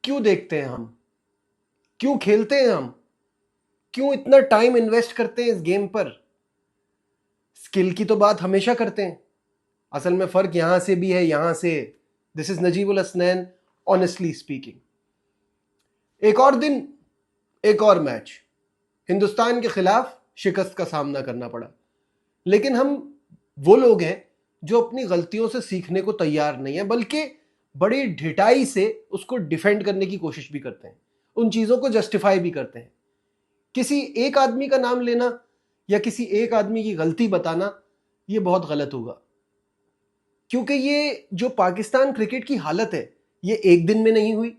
क्यों देखते हैं हम, क्यों खेलते हैं हम, क्यों इतना टाइम इन्वेस्ट करते हैं इस गेम पर? स्किल की तो बात हमेशा करते हैं, असल में फर्क यहां से भी है, यहां से। This is Najibul Hasnain, honestly speaking. एक और दिन, एक और मैच, हिंदुस्तान के खिलाफ शिकस्त का सामना करना पड़ा। लेकिन हम वो लोग हैं जो अपनी गलतियों से सीखने को तैयार नहीं है, बल्कि बड़ी ढिठाई से उसको डिफेंड करने की कोशिश भी करते हैं, उन चीजों को जस्टिफाई भी करते हैं। किसी एक आदमी का नाम लेना या किसी एक आदमी की गलती बताना, ये बहुत गलत होगा। क्योंकि ये जो पाकिस्तान क्रिकेट की हालत है, ये एक दिन में नहीं हुई,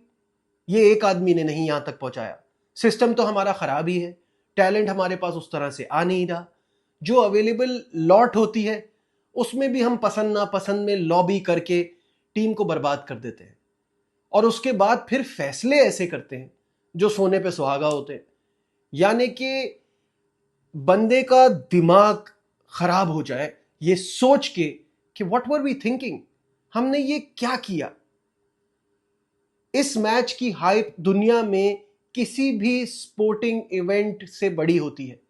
ये एक आदमी ने नहीं यहां तक पहुंचाया। सिस्टम तो हमारा खराब ही है, टैलेंट हमारे पास उस तरह से आ नहीं रहा। जो अवेलेबल लॉट होती है उसमें भी हम पसंद नापसंद में लॉबी करके टीम को बर्बाद कर देते हैं, और उसके बाद फिर फैसले ऐसे करते हैं जो सोने पे सुहागा होते हैं। यानी कि बंदे का दिमाग खराब हो जाए ये सोच के कि व्हाट वर वी थिंकिंग, हमने ये क्या किया। इस मैच की हाइप दुनिया में किसी भी स्पोर्टिंग इवेंट से बड़ी होती है।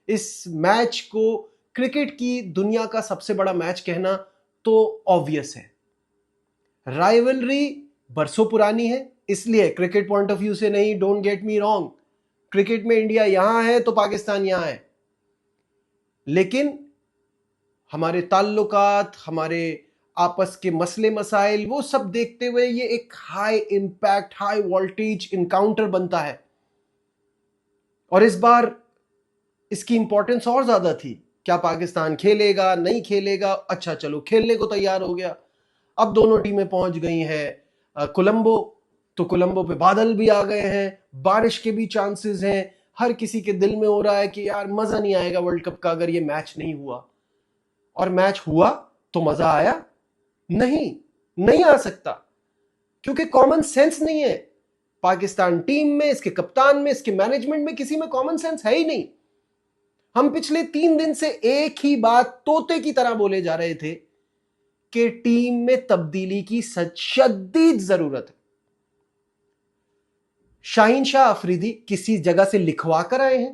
इस मैच को क्रिकेट की दुनिया का सबसे बड़ा मैच कहना तो ऑब्वियस है। राइवलरी बरसों पुरानी है, इसलिए क्रिकेट पॉइंट ऑफ व्यू से नहीं, don't get me wrong, cricket में इंडिया यहां है तो पाकिस्तान यहां है। लेकिन हमारे ताल्लुकात, हमारे आपस के मसले मसाइल, वो सब देखते हुए ये एक high impact, high voltage encounter बनता है। और इस बार इसकी इंपॉर्टेंस और ज्यादा थी। क्या पाकिस्तान खेलेगा, नहीं खेलेगा? अच्छा चलो, खेलने को तैयार हो गया। अब दोनों टीमें पहुंच गई हैं कोलंबो, तो कोलंबो पे बादल भी आ गए हैं, बारिश के भी चांसेस हैं। हर किसी के दिल में हो रहा है कि यार मजा नहीं आएगा वर्ल्ड कप का अगर ये मैच नहीं हुआ। और मैच हुआ तो मजा आया? नहीं, नहीं आ सकता, क्योंकि कॉमन सेंस नहीं है पाकिस्तान टीम में, इसके कप्तान में, इसके मैनेजमेंट में, किसी में कॉमन सेंस है ही नहीं। हम पिछले 3 दिन से एक ही बात तोते की तरह बोले जा रहे थे कि टीम में तब्दीली की शदीद जरूरत है। शाहीन शाह अफरीदी किसी जगह से लिखवा कर आए हैं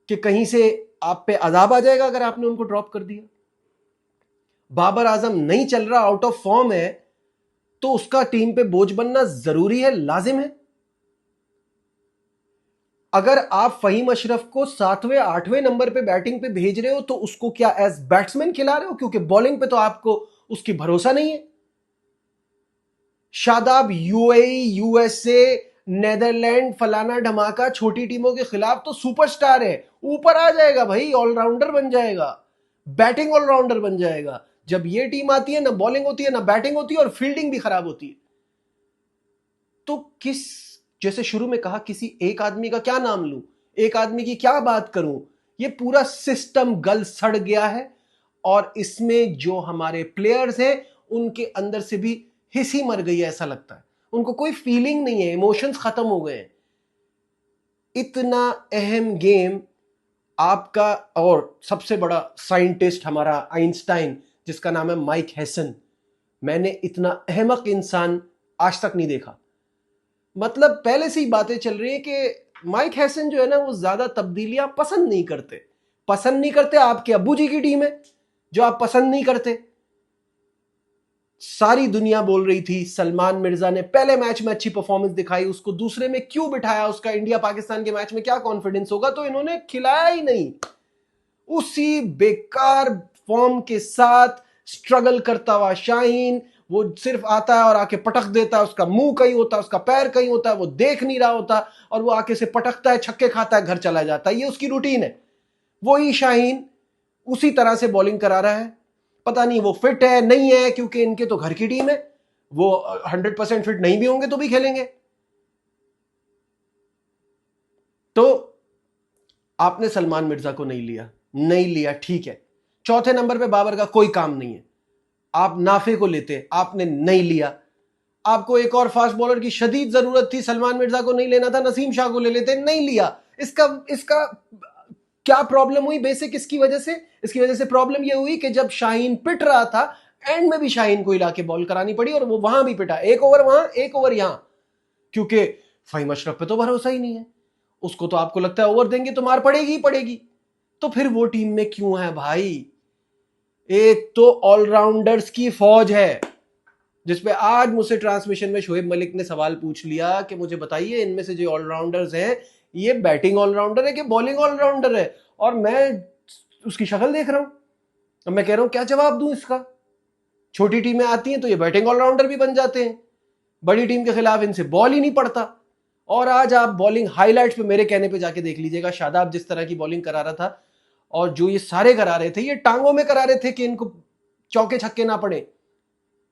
कि कहीं से आप पे अजाब आ जाएगा अगर आपने उनको ड्रॉप कर दिया। बाबर आजम नहीं चल रहा, आउट ऑफ फॉर्म है, तो उसका टीम पे बोझ बनना जरूरी है, लाजिम है। अगर आप फहीम अशरफ को 7वें 8वें नंबर पे बैटिंग पे भेज रहे हो तो उसको क्या एज बैट्समैन खिला रहे हो? क्योंकि बॉलिंग पे तो आपको उसकी भरोसा नहीं है। शादाब यूएई, यूएसए, नेदरलैंड, फलाना धमाका, छोटी टीमों के खिलाफ तो सुपरस्टार है, ऊपर आ जाएगा भाई, ऑलराउंडर बन जाएगा, बैटिंग ऑलराउंडर बन जाएगा। जब ये टीम आती है, ना बॉलिंग होती है ना बैटिंग होती है, और फील्डिंग भी खराब होती है। तो किस, जैसे शुरू में कहा, किसी एक आदमी का क्या नाम लूं, एक आदमी की क्या बात करूं? ये पूरा सिस्टम गल सड़ गया है, और इसमें जो हमारे प्लेयर्स हैं उनके अंदर से भी हिस ही मर गई है, ऐसा लगता है। उनको कोई फीलिंग नहीं है, इमोशंस खत्म हो गए हैं। इतना अहम गेम आपका, और सबसे बड़ा साइंटिस्ट हमारा आइंस्टाइन, जिसका नाम है माइक हैसन, मैंने इतना अहमक इंसान आज तक नहीं देखा। मतलब पहले से ही बातें चल रही है कि माइक हैसन जो है ना, वो ज्यादा तब्दीलियां पसंद नहीं करते। पसंद नहीं करते, आपके अब्बू जी की टीम है जो आप पसंद नहीं करते। सारी दुनिया बोल रही थी सलमान मिर्जा ने पहले मैच में अच्छी परफॉर्मेंस दिखाई, उसको दूसरे में क्यों बिठाया, उसका इंडिया पाकिस्तान के मैच में क्या कॉन्फिडेंस होगा, तो इन्होंने खिलाया ही नहीं। उसी बेकार फॉर्म के साथ स्ट्रगल करता हुआ शाहीन, वो सिर्फ आता है और आके पटक देता है, उसका मुंह कहीं होता है, उसका पैर कहीं होता है, वो देख नहीं रहा होता, और वो आके से पटकता है, छक्के खाता है, घर चला जाता है। ये उसकी रूटीन है। वही शाहीन उसी तरह से बॉलिंग करा रहा है। पता नहीं वो फिट है नहीं है, क्योंकि इनके तो घर की टीम है, वो 100% फिट नहीं भी होंगे तो भी खेलेंगे। तो आपने सलमान मिर्जा को नहीं लिया, नहीं लिया, ठीक है। चौथे नंबर पे बाबर का कोई काम नहीं है, आप नाफे को लेते, आपने नहीं लिया। आपको एक और फास्ट बॉलर की शदीद जरूरत थी, सलमान मिर्जा को नहीं लेना था, नसीम शाह को ले लेते, नहीं लिया। इसका इसका क्या प्रॉब्लम हुई बेसिक? इसकी वजह से प्रॉब्लम यह हुई कि जब शाहीन पिट रहा था, एंड में भी शाहीन को हिला के बॉल करानी पड़ी, और वो वहां भी पिटा, एक ओवर वहां, एक ओवर यहां। क्योंकि फहीम अशरफ पे तो भरोसा ही नहीं है, उसको तो आपको लगता है ओवर देंगे तो मार पड़ेगी ही पड़ेगी। तो फिर वो टीम में क्यों है भाई? एक तो ऑलराउंडर्स की फौज है, जिसपे आज मुझसे ट्रांसमिशन में शोएब मलिक ने सवाल पूछ लिया कि मुझे बताइए इनमें से जो ऑलराउंडर्स हैं ये बैटिंग ऑलराउंडर है कि बॉलिंग ऑलराउंडर है? और मैं उसकी शक्ल देख रहा हूं, अब मैं कह रहा हूं क्या जवाब दूं इसका? छोटी टीमें आती हैं तो ये बैटिंग ऑलराउंडर भी बन जाते हैं, बड़ी टीम के खिलाफ इनसे बॉल ही नहीं पड़ता। और आज आप बॉलिंग हाईलाइट्स पे मेरे कहने पे जाके देख लीजिएगा, शादाब जिस तरह की बॉलिंग करा रहा था और जो ये सारे करा रहे थे, ये टांगों में करा रहे थे कि इनको चौके छक्के ना पड़े,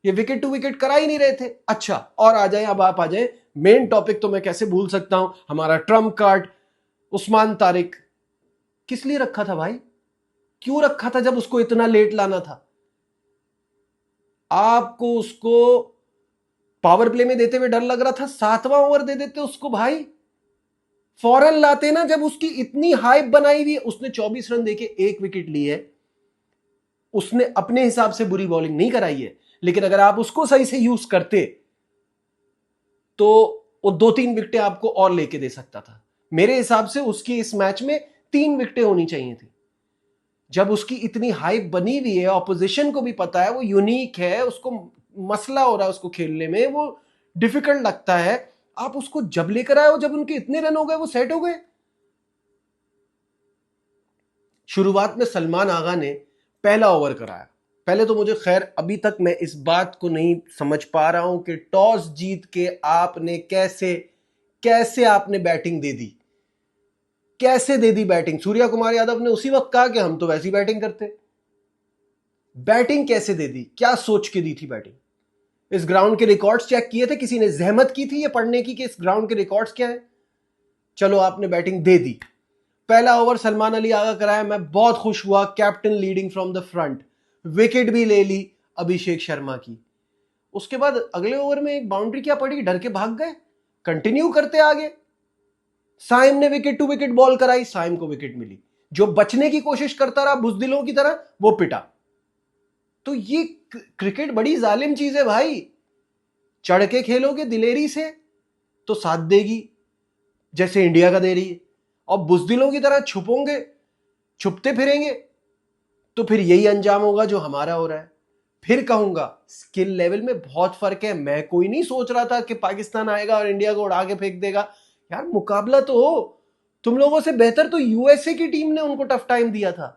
ये विकेट टू विकेट करा ही नहीं रहे थे। अच्छा, और आ जाए, अब आप आ जाए मेन टॉपिक, तो मैं कैसे भूल सकता हूं हमारा ट्रम्प कार्ड उस्मान तारिक। किस लिए रखा था भाई? क्यों रखा था जब उसको इतना लेट लाना था? आपको उसको पावर प्ले में देते हुए डर लग रहा था, 7वां ओवर दे देते उसको भाई, फौरन लाते ना जब उसकी इतनी हाइप बनाई हुई। उसने 24 रन देके 1 विकेट ली है, उसने अपने हिसाब से बुरी बॉलिंग नहीं कराई है, लेकिन अगर आप उसको सही से यूज करते तो वो 2-3 विकेटें आपको और लेके दे सकता था। मेरे हिसाब से उसकी इस मैच में 3 विकेटें होनी चाहिए थी। जब उसकी इतनी हाइप बनी हुई है, ऑपोजिशन को भी पता है वो यूनिक है, उसको मसला हो रहा है उसको खेलने में, वो डिफिकल्ट लगता है, आप उसको जब लेकर आए हो जब उनके इतने रन हो गए, वो सेट हो गए। शुरुआत में सलमान आगा ने पहला ओवर कराया। पहले तो मुझे खैर अभी तक मैं इस बात को नहीं समझ पा रहा हूं कि टॉस जीत के आपने कैसे आपने बैटिंग दे दी, कैसे दे दी बैटिंग? सूर्या कुमार यादव ने उसी वक्त कहा कि हम तो वैसी बैटिंग करते। बैटिंग कैसे दे दी? क्या सोच के दी थी बैटिंग? इस ग्राउंड के रिकॉर्ड्स चेक किए थे? किसी ने जहमत की थी ये पढ़ने की कि इस ग्राउंड के रिकॉर्ड्स क्या है? चलो आपने बैटिंग दे दी। पहला ओवर सलमान अली आगा कराया, मैं बहुत खुश हुआ, captain leading from the front, wicket भी ले ली अभिषेक शर्मा की। उसके बाद अगले ओवर में एक बाउंड्री क्या पड़ी, डर के भाग गए, कंटिन्यू करते आगे। साइम ने विकेट टू विकेट बॉल कराई, साइम को विकेट मिली, जो बचने की कोशिश करता रहा बुजदिलों की तरह वो पिटा। तो ये क्रिकेट बड़ी जालिम चीज है भाई, चढ़ के खेलोगे दिलेरी से तो साथ देगी जैसे इंडिया का दे रही है, और बुजदिलों की तरह छुपोंगे, छुपते फिरेंगे तो फिर यही अंजाम होगा जो हमारा हो रहा है। फिर कहूंगा स्किल लेवल में बहुत फर्क है। मैं कोई नहीं सोच रहा था कि पाकिस्तान आएगा और इंडिया को उड़ा के फेंक देगा, यार मुकाबला तो हो, तुम लोगों से बेहतर तो यूएसए की टीम ने उनको टफ टाइम दिया था,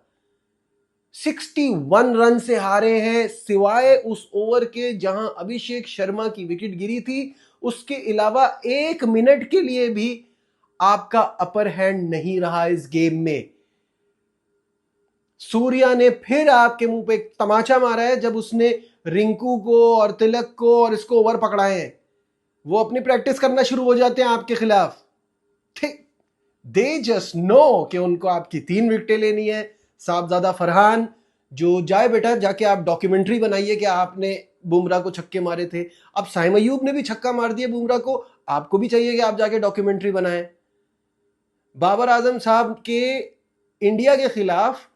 61 रन से हारे हैं, सिवाय उस ओवर के जहां अभिषेक शर्मा की विकेट गिरी थी, उसके अलावा 1 मिनट के लिए भी आपका अपर हैंड नहीं रहा इस गेम में। सूर्या ने फिर आपके मुंह पे एक तमाचा मारा है जब उसने रिंकू को और तिलक को और इसको ओवर पकड़ाए हैं। वो अपनी प्रैक्टिस करना शुरू हो जाते हैं आपके खिलाफ। दे जस्ट नो कि उनको आपकी 3 विकेटें लेनी है। साहबजादा फरहान, जो जाए बेटा जाके आप डॉक्यूमेंट्री बनाइए कि आपने बुमराह को छक्के मारे थे। अब साइम अयूब ने भी छक्का मार दिया बुमराह को, आपको भी चाहिए कि आप जाके डॉक्यूमेंट्री बनाएं। बाबर आजम साहब के इंडिया के खिलाफ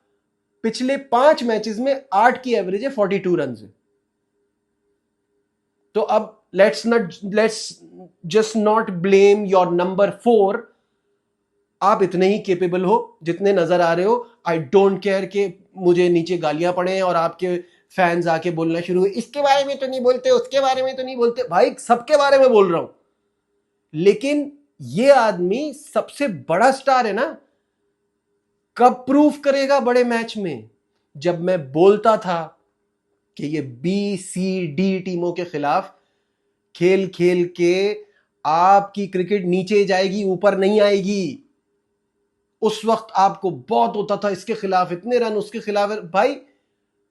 पिछले 5 मैचेस में 8 की एवरेज है, 42 रन है। तो अब let's just not blame your number 4। आप इतने ही केपेबल हो जितने नजर आ रहे हो। आई डोंट केयर कि मुझे नीचे गालियां पड़े और आपके फैंस आके बोलना शुरू हुए, इसके बारे में तो नहीं बोलते, उसके बारे में तो नहीं बोलते। भाई सबके बारे में बोल रहा हूं, लेकिन ये आदमी सबसे बड़ा स्टार है ना। कब प्रूफ करेगा बड़े मैच में? जब मैं बोलता था कि ये बी सी डी टीमों के खिलाफ खेल खेल के आपकी क्रिकेट नीचे जाएगी, ऊपर नहीं आएगी। उस वक्त आपको बहुत होता था इसके खिलाफ इतने रन, उसके खिलाफ। भाई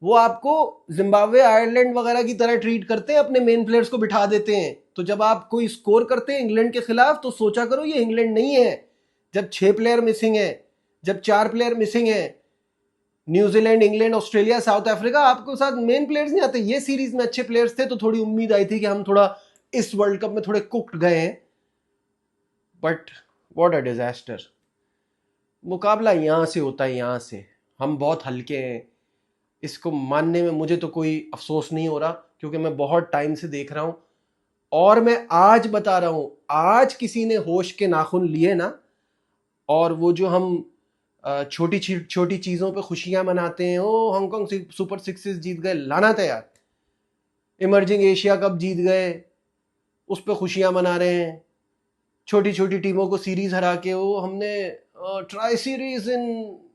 वो आपको जिम्बाब्वे आयरलैंड वगैरह की तरह ट्रीट करते हैं, अपने मेन प्लेयर्स को बिठा देते हैं। तो जब आप कोई स्कोर करते हैं इंग्लैंड के खिलाफ तो सोचा करो ये इंग्लैंड नहीं है। जब 6 प्लेयर मिसिंग है, जब 4 प्लेयर मिसिंग है, New Zealand, England, Australia, south Africa, आपको साथ मेन प्लेयर्स नहीं आते। ये सीरीज में अच्छे प्लेयर्स थे तो थोड़ी उम्मीद आई थी कि हम थोड़ा इस वर्ल्ड कप में थोड़े कुक्ड गए हैं। But what a disaster. मुकाबला यहां से होता है, यहां से। हम बहुत हल्के हैं, इसको मानने में मुझे तो कोई अफसोस नहीं हो रहा, क्योंकि मैं बहुत टाइम से देख रहा हूं और मैं आज बता रहा हूं, आज किसी ने होश के नाखून लिए ना, और वो जो हम छोटी छोटी चीजों पे खुशियां मनाते हैं, ओ हांगकांग सुपर सिक्सेस जीत गए, लानत है यार, इमर्जिंग एशिया कप जीत गए, उस पर खुशियां मना रहे हैं, छोटी छोटी टीमों को सीरीज हरा के, वो हमने ट्राई सीरीज इन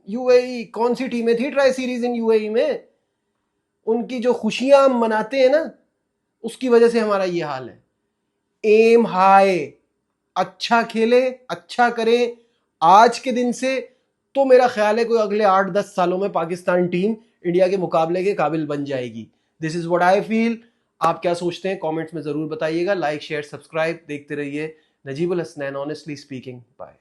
यूएई, कौन सी टीमें थी ट्राई सीरीज इन यूएई में, उनकी जो खुशियां हम मनाते हैं ना, उसकी वजह से हमारा ये हाल है। एम हाई, अच्छा खेले, अच्छा करें आज के दिन से, तो मेरा ख्याल है कोई अगले 8-10 सालों में पाकिस्तान टीम इंडिया के मुकाबले के काबिल बन जाएगी। This is what I feel. आप क्या सोचते हैं कमेंट्स में जरूर बताइएगा। लाइक शेयर सब्सक्राइब देखते रहिए Najibul Hasnain honestly speaking. Bye.